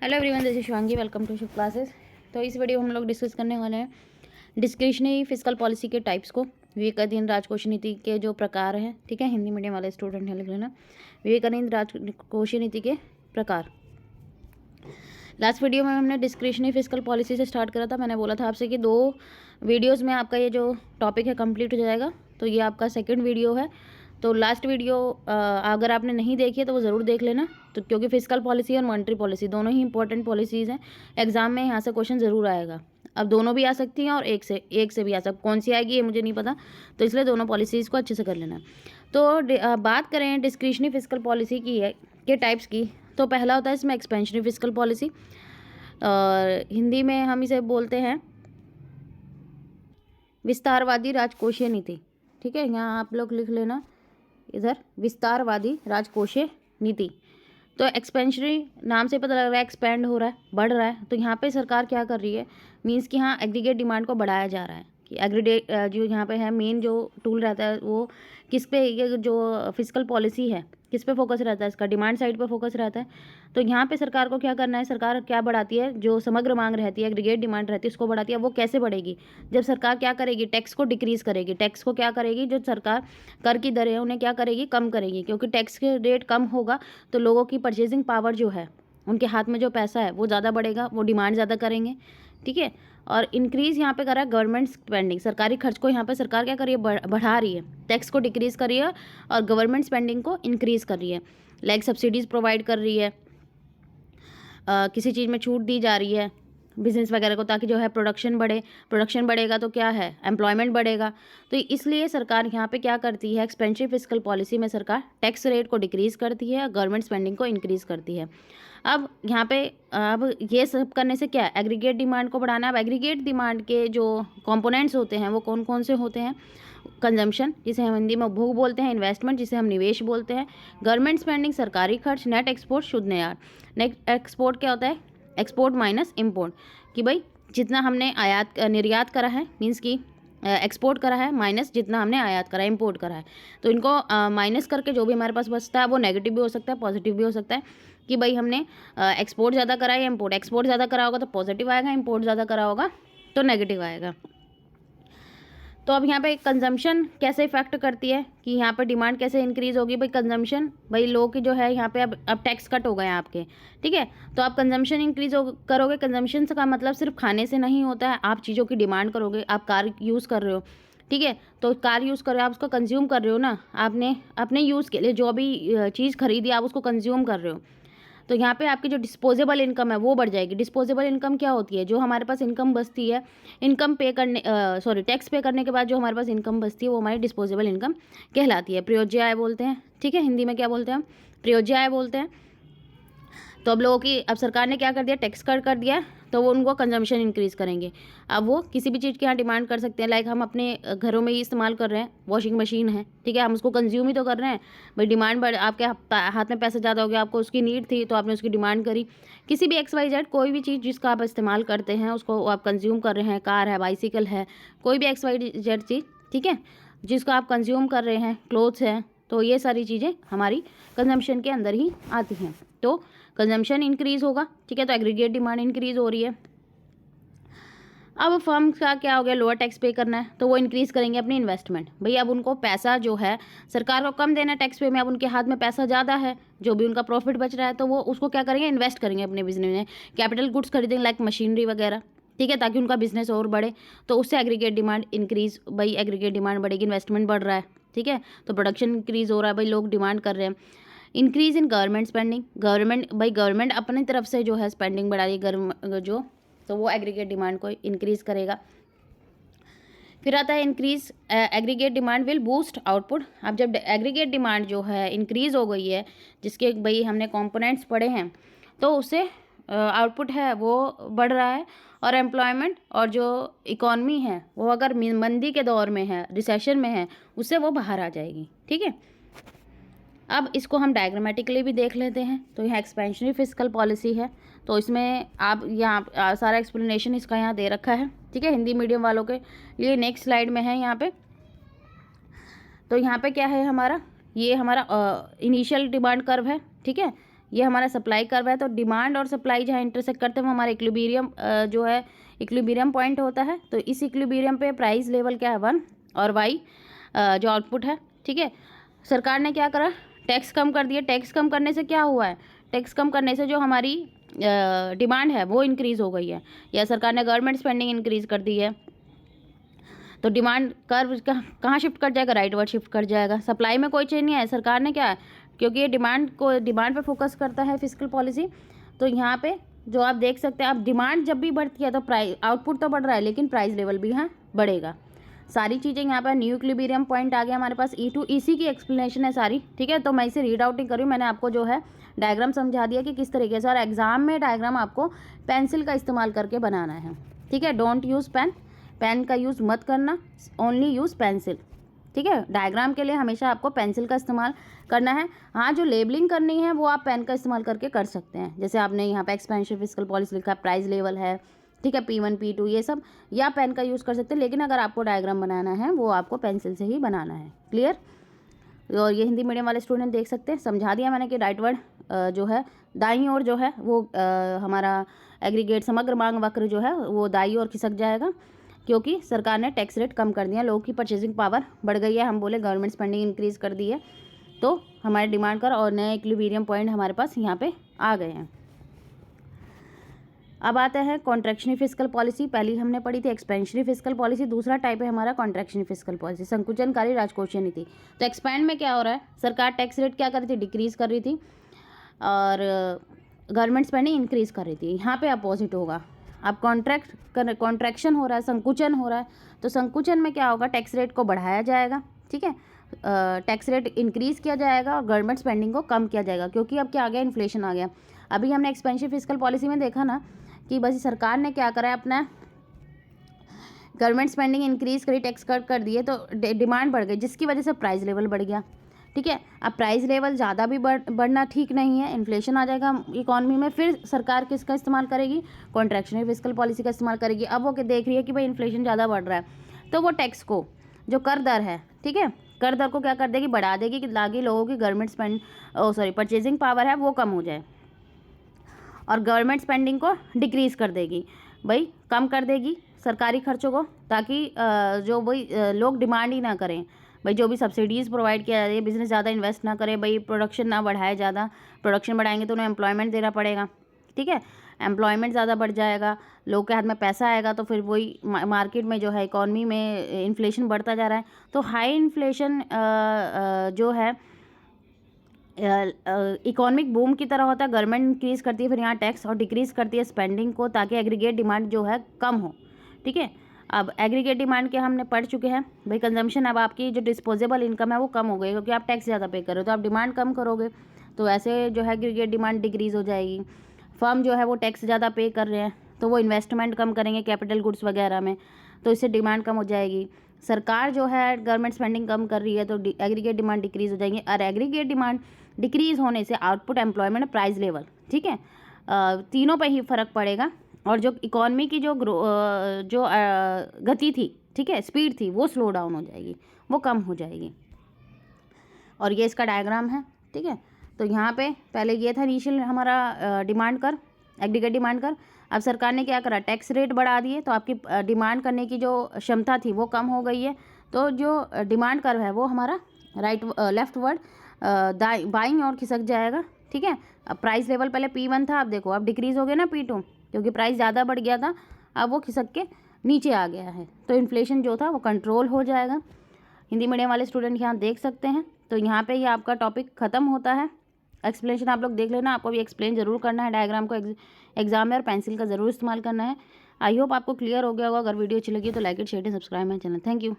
Hello everyone, this is Shivangi. Welcome to Shiv classes. तो इस video में हम लोग डिस्कस करने वाले हैं डिस्क्रिशनरी फिस्कल पॉलिसी के टाइप्स को, विवेकाधीन राजकोषीय नीति के जो प्रकार हैं। ठीक है, हिंदी मीडियम वाले स्टूडेंट हैं, लिख लेना विवेकाधीन राजकोषीय नीति के प्रकार। लास्ट वीडियो में हमने डिस्क्रिशनरी फिस्कल पॉलिसी से स्टार्ट करा था। मैंने बोला था आपसे कि 2 वीडियोज़ में आपका ये जो टॉपिक है कंप्लीट हो जाएगा। तो ये आपका सेकेंड वीडियो है। तो लास्ट वीडियो अगर आपने नहीं देखी है तो वो ज़रूर देख लेना। तो क्योंकि फिस्कल पॉलिसी और मॉनेटरी पॉलिसी दोनों ही इंपॉर्टेंट पॉलिसीज़ हैं, एग्जाम में यहाँ से क्वेश्चन ज़रूर आएगा। अब दोनों भी आ सकती हैं और एक से भी आ सकती, कौन सी आएगी ये मुझे नहीं पता, तो इसलिए दोनों पॉलिसीज़ को अच्छे से कर लेना। तो बात करें डिस्क्रिशनरी फिस्कल पॉलिसी की है के टाइप्स की, तो पहला होता है इसमें एक्सपेंशनरी फिस्कल पॉलिसी, और हिंदी में हम इसे बोलते हैं विस्तारवादी राजकोषीय नीति। ठीक है, यहाँ आप लोग लिख लेना इधर विस्तारवादी राजकोषीय नीति। तो एक्सपेंशनरी नाम से पता लग रहा है एक्सपेंड हो रहा है, बढ़ रहा है। तो यहाँ पे सरकार क्या कर रही है, मीन्स कि हाँ एग्रीगेट डिमांड को बढ़ाया जा रहा है कि एग्रीगेट जो यहाँ पे है मेन जो टूल रहता है वो किस पे, ये जो फिस्कल पॉलिसी है किस पे फोकस रहता है, इसका डिमांड साइड पे फोकस रहता है। तो यहाँ पे सरकार को क्या करना है, सरकार क्या बढ़ाती है, जो समग्र मांग रहती है, एग्रीगेट डिमांड रहती है, उसको बढ़ाती है। वो कैसे बढ़ेगी, जब सरकार क्या करेगी, टैक्स को डिक्रीज़ करेगी। टैक्स को क्या करेगी, जो सरकार कर की दरें हैं उन्हें क्या करेगी, कम करेगी। क्योंकि टैक्स के रेट कम होगा तो लोगों की परचेजिंग पावर जो है, उनके हाथ में जो पैसा है वो ज़्यादा बढ़ेगा, वो डिमांड ज़्यादा करेंगे। ठीक है, और इंक्रीज़ यहाँ पे करा है गवर्नमेंट स्पेंडिंग, सरकारी खर्च को यहाँ पे सरकार क्या कर रही है, बढ़ा रही है, टैक्स को डिक्रीज़ कर रही है और गवर्नमेंट स्पेंडिंग को इंक्रीज़ कर रही है। लाइक सब्सिडीज़ प्रोवाइड कर रही है, किसी चीज़ में छूट दी जा रही है बिजनेस वगैरह को, ताकि जो है प्रोडक्शन बढ़े। प्रोडक्शन बढ़ेगा तो क्या है, एम्प्लॉयमेंट बढ़ेगा। तो इसलिए सरकार यहाँ पे क्या करती है, एक्सपेंसिव फिस्कल पॉलिसी में सरकार टैक्स रेट को डिक्रीज़ करती है, गवर्नमेंट स्पेंडिंग को इंक्रीज़ करती है। अब यहाँ पे अब ये सब करने से क्या है, एग्रीगेट डिमांड को बढ़ाना। अब एग्रीगेट डिमांड के जो कंपोनेंट्स होते हैं वो कौन कौन से होते हैं, कंजम्पशन जिसे हम हिंदी में उपभोग बोलते हैं, इन्वेस्टमेंट जिसे हम निवेश बोलते हैं, गवर्नमेंट स्पेंडिंग सरकारी खर्च, नेट एक्सपोर्ट शुद्ध निर्यात। नेट एक्सपोर्ट क्या होता है, एक्सपोर्ट माइनस इम्पोर्ट, कि भाई जितना हमने आयात निर्यात करा है, मीन्स कि एक्सपोर्ट करा है, माइनस जितना हमने आयात करा है, इम्पोर्ट करा है। तो इनको माइनस करके जो भी हमारे पास बचता है वो नेगेटिव भी हो सकता है, पॉजिटिव भी हो सकता है। कि भाई हमने एक्सपोर्ट ज़्यादा करा है या इम्पोर्ट, एक्सपोर्ट ज़्यादा करा होगा तो पॉजिटिव आएगा, इम्पोर्ट ज़्यादा करा होगा तो नेगेटिव आएगा। तो अब यहाँ पे कंजम्पशन कैसे इफेक्ट करती है, कि यहाँ पे डिमांड कैसे इंक्रीज़ होगी। भाई कंजम्पशन, भाई लोग की जो है यहाँ पे अब टैक्स कट हो गए हैं आपके। ठीक है, तो आप कंजम्पशन इंक्रीज करोगे। कंजम्पशन का मतलब सिर्फ खाने से नहीं होता है, आप चीज़ों की डिमांड करोगे। आप कार यूज़ कर रहे हो, ठीक है, तो कार यूज़ कर रहे हो, आप उसको कंज्यूम कर रहे हो ना, आपने अपने यूज़ के लिए जो भी चीज़ खरीदी आप उसको कंज्यूम कर रहे हो। तो यहाँ पे आपकी जो डिस्पोजेबल इनकम है वो बढ़ जाएगी। डिस्पोजेबल इनकम क्या होती है, जो हमारे पास इनकम बचती है, इनकम पे करने टैक्स पे करने के बाद जो हमारे पास इनकम बचती है वो हमारी डिस्पोजेबल इनकम कहलाती है, प्रयोज्य आय बोलते हैं। ठीक है, हिंदी में क्या बोलते हैं हम, प्रयोज्य आय बोलते हैं। तो अब लोगों की, अब सरकार ने क्या कर दिया, टैक्स कट कर दिया, तो वो उनको कंजम्पशन इंक्रीज़ करेंगे। अब वो किसी भी चीज़ के यहाँ डिमांड कर सकते हैं। लाइक हम अपने घरों में ही इस्तेमाल कर रहे हैं, वॉशिंग मशीन है, ठीक है, हम उसको कंज्यूम ही तो कर रहे हैं। भाई डिमांड बढ़, आपके हाथ में पैसा ज़्यादा हो गया, आपको उसकी नीड थी तो आपने उसकी डिमांड करी। किसी भी XYZ कोई भी चीज़ जिसका आप इस्तेमाल करते हैं उसको आप कंज्यूम कर रहे हैं, कार है, बाइसिकल है, कोई भी XYZ चीज़, ठीक है, जिसको आप कंज्यूम कर रहे हैं, क्लोथ्स हैं, तो ये सारी चीज़ें हमारी कंजम्पशन के अंदर ही आती हैं। तो कंजम्पशन इंक्रीज़ होगा, ठीक है, तो एग्रीगेट डिमांड इंक्रीज़ हो रही है। अब फर्म का क्या हो गया, लोअर टैक्स पे करना है तो वो इंक्रीज़ करेंगे अपनी इन्वेस्टमेंट। भाई अब उनको पैसा जो है सरकार को कम देना है टैक्स पे में, अब उनके हाथ में पैसा ज़्यादा है, जो भी उनका प्रॉफिट बच रहा है तो वो उसको क्या करेंगे, इन्वेस्ट करेंगे अपने बिजनेस में, कैपिटल गुड्स खरीदेंगे लाइक मशीनरी वगैरह, ठीक है, ताकि उनका बिजनेस और बढ़े। तो उससे एग्रीगेट डिमांड इंक्रीज़, भाई एग्रीगेट डिमांड बढ़ेगी, इन्वेस्टमेंट बढ़ रहा है, ठीक है, तो प्रोडक्शन इंक्रीज़ हो रहा है, भाई लोग डिमांड कर रहे हैं। Increase in government spending, government अपनी तरफ से जो है स्पेंडिंग बढ़ा रही है जो, तो वो एग्रीगेट डिमांड को इंक्रीज़ करेगा। फिर आता है increase aggregate demand will boost output. अब जब एग्रीगेट डिमांड जो है इंक्रीज़ हो गई है, जिसके भाई हमने कंपोनेंट्स पढ़े हैं, तो उससे आउटपुट है वो बढ़ रहा है, और एम्प्लॉयमेंट और जो इकॉनमी है वो अगर मंदी के दौर में है, रिसेशन में है, उससे वो बाहर आ जाएगी। ठीक है, अब इसको हम डायग्रामेटिकली भी देख लेते हैं। तो यहाँ एक्सपेंशनरी फिस्कल पॉलिसी है, तो इसमें आप यहाँ सारा एक्सप्लेनेशन इसका यहाँ दे रखा है, ठीक है, हिंदी मीडियम वालों के लिए नेक्स्ट स्लाइड में है यहाँ पे। तो यहाँ पे क्या है हमारा, ये हमारा इनिशियल डिमांड कर्व है, ठीक है, ये हमारा सप्लाई कर्व है। तो डिमांड और सप्लाई जहाँ इंटरसेक्ट करते हैं वो हमारा इक्विलिब्रियम जो है इक्विलिब्रियम पॉइंट होता है। तो इस इक्विलिब्रियम पे प्राइस लेवल क्या है 1 और वाई जो आउटपुट है, ठीक है। सरकार ने क्या करा, टैक्स कम कर दिया। टैक्स कम करने से क्या हुआ है, टैक्स कम करने से जो हमारी डिमांड है वो इंक्रीज़ हो गई है, या सरकार ने गवर्नमेंट स्पेंडिंग इंक्रीज़ कर दी है। तो डिमांड कर्व कहाँ शिफ्ट कर जाएगा, राइटवर्ड शिफ्ट कर जाएगा। सप्लाई में कोई चेंज नहीं है। सरकार ने क्या, क्योंकि ये डिमांड पे फोकस करता है फिस्कल पॉलिसी, तो यहाँ पे जो आप देख सकते हैं, आप डिमांड जब भी बढ़ती है तो प्राइस आउटपुट तो बढ़ रहा है, लेकिन प्राइस लेवल भी यहाँ बढ़ेगा। सारी चीज़ें यहाँ पर न्यू इक्विलिब्रियम पॉइंट आ गया हमारे पास। E2 इसी की एक्सप्लेनेशन है सारी, ठीक है। तो मैं इसे रीड आउट नहीं करूँ, मैंने आपको जो है डायग्राम समझा दिया कि किस तरीके से, और एग्जाम में डायग्राम आपको पेंसिल का इस्तेमाल करके बनाना है, ठीक है। डोंट यूज़ पेन, पेन का यूज़ मत करना, ओनली यूज़ पेंसिल, ठीक है। डायग्राम के लिए हमेशा आपको पेंसिल का इस्तेमाल करना है। हाँ, जो लेबलिंग करनी है वो आप पेन का इस्तेमाल करके कर सकते हैं। जैसे आपने यहाँ पे एक्सपेंशन फिस्कल पॉलिसी लिखा है, प्राइस लेवल है, ठीक है, P1 P2 ये सब, या पेन का यूज़ कर सकते हैं। लेकिन अगर आपको डायग्राम बनाना है वो आपको पेंसिल से ही बनाना है। क्लियर। और ये हिंदी मीडियम वाले स्टूडेंट देख सकते हैं, समझा दिया मैंने कि राइटवर्ड जो है दाईं ओर जो है वो हमारा एग्रीगेट समग्र मांग वक्र जो है वो दाईं ओर खिसक जाएगा, क्योंकि सरकार ने टैक्स रेट कम कर दिया, लोगों की परचेजिंग पावर बढ़ गई है। हम बोले गवर्नमेंट स्पेंडिंग इंक्रीज़ कर दी है, तो हमारे डिमांड कर और नए इक्विलिब्रियम पॉइंट हमारे पास यहाँ पे आ गए हैं। अब आता है कॉन्ट्रैक्शनरी फिस्कल पॉलिसी। पहली हमने पढ़ी थी एक्सपेंशनरी फिस्कल पॉलिसी, दूसरा टाइप है हमारा कॉन्ट्रैक्शनरी फिस्कल पॉलिसी, संकुचनकारी राजकोषीय नीति। तो एक्सपैंड में क्या हो रहा है, सरकार टैक्स रेट क्या कर रही थी, डिक्रीज़ कर रही थी, और गवर्नमेंट स्पेंडिंग इंक्रीज़ कर रही थी। यहाँ पे अपोजिट होगा, अब कॉन्ट्रैक्शन हो रहा है, संकुचन हो रहा है। तो संकुचन में क्या होगा, टैक्स रेट को बढ़ाया जाएगा, ठीक है, टैक्स रेट इंक्रीज़ किया जाएगा और गवर्नमेंट स्पेंडिंग को कम किया जाएगा, क्योंकि अब क्या आ गया, इन्फ्लेशन आ गया। अभी हमने एक्सपेंशन फिस्कल पॉलिसी में देखा ना कि बस सरकार ने क्या करा है, अपना गवर्नमेंट स्पेंडिंग इंक्रीज़ करी, टैक्स कट कर दिए, तो डिमांड बढ़ गई, जिसकी वजह से प्राइस लेवल बढ़ गया, ठीक है। अब प्राइस लेवल ज़्यादा भी बढ़ना ठीक नहीं है, इन्फ्लेशन आ जाएगा इकॉनमी में, फिर सरकार किसका इस्तेमाल करेगी, कॉन्ट्रैक्शनरी फिस्कल पॉलिसी का इस्तेमाल करेगी। अब वो देख रही है कि भाई इन्फ्लेशन ज़्यादा बढ़ रहा है, तो वो टैक्स को, जो कर दर है, ठीक है, कर दर को क्या कर देगी, बढ़ा देगी, कि ताकि लोगों की गवर्नमेंट परचेजिंग पावर है वो कम हो जाए, और गवर्नमेंट स्पेंडिंग को डिक्रीज़ कर देगी, भाई कम कर देगी सरकारी खर्चों को, ताकि जो भाई लोग डिमांड ही ना करें, भाई जो भी सब्सिडीज़ प्रोवाइड किया जा रही है, बिजनेस ज़्यादा इन्वेस्ट ना करे, भाई प्रोडक्शन ना बढ़ाए, ज़्यादा प्रोडक्शन बढ़ाएंगे तो उन्हें एम्प्लॉयमेंट देना पड़ेगा, ठीक है, एम्प्लॉयमेंट ज़्यादा बढ़ जाएगा, लोग के हाथ में पैसा आएगा, तो फिर वही मार्केट में जो है इकॉनमी में इन्फ्लेशन बढ़ता जा रहा है। तो हाई इन्फ्लेशन जो है इकोनॉमिक बूम की तरह होता है, गवर्नमेंट इंक्रीज़ करती है फिर यहाँ टैक्स, और डिक्रीज़ करती है स्पेंडिंग को, ताकि एग्रीगेट डिमांड जो है कम हो, ठीक है। अब एग्रीगेट डिमांड के हमने पढ़ चुके हैं, भाई कंजम्पशन, अब आपकी जो डिस्पोजेबल इनकम है वो कम हो गई, क्योंकि आप टैक्स ज़्यादा पे कर रहे हो, तो आप डिमांड कम करोगे, तो ऐसे जो है एग्रीगेट डिमांड डिक्रीज़ हो जाएगी। फर्म जो है वो टैक्स ज़्यादा पे कर रहे हैं, तो वो इन्वेस्टमेंट कम करेंगे कैपिटल गुड्स वगैरह में, तो इससे डिमांड कम हो जाएगी। सरकार जो है गवर्नमेंट स्पेंडिंग कम कर रही है, तो एग्रीगेट डिमांड डिक्रीज़ हो जाएंगी, और एग्रीगेट डिमांड डिक्रीज़ होने से आउटपुट, एम्प्लॉयमेंट, प्राइस लेवल, ठीक है, तीनों पे ही फ़र्क पड़ेगा, और जो इकॉनमी की जो गति थी, ठीक है, स्पीड थी, वो स्लो डाउन हो जाएगी, वो कम हो जाएगी। और ये इसका डायग्राम है, ठीक है। तो यहाँ पे पहले ये था इनिशियल हमारा डिमांड कर, एग्रीगेट डिमांड कर। अब सरकार ने क्या करा, टैक्स रेट बढ़ा दिए, तो आपकी डिमांड करने की जो क्षमता थी वो कम हो गई है, तो जो डिमांड कर्व है वो हमारा लेफ्ट वर्ड बाईं ओर खिसक जाएगा, ठीक है। अब प्राइस लेवल पहले P1 था, अब देखो अब डिक्रीज़ हो गया ना P2, क्योंकि प्राइस ज़्यादा बढ़ गया था, अब वो खिसक के नीचे आ गया है, तो इन्फ्लेशन जो था वो कंट्रोल हो जाएगा। हिंदी मीडियम वाले स्टूडेंट यहाँ देख सकते हैं। तो यहाँ पे ये आपका टॉपिक ख़त्म होता है। एक्सप्लेनेशन आप लोग देख लेना, आपको भी एक्सप्लेन ज़रूर करना है, डायग्राम को एग्जाम में और पेंसिल का ज़रूर इस्तेमाल करना है। आई होप आपको क्लियर हो गया होगा। अगर वीडियो अच्छी लगी तो like it, share and subscribe my channel. Thank you.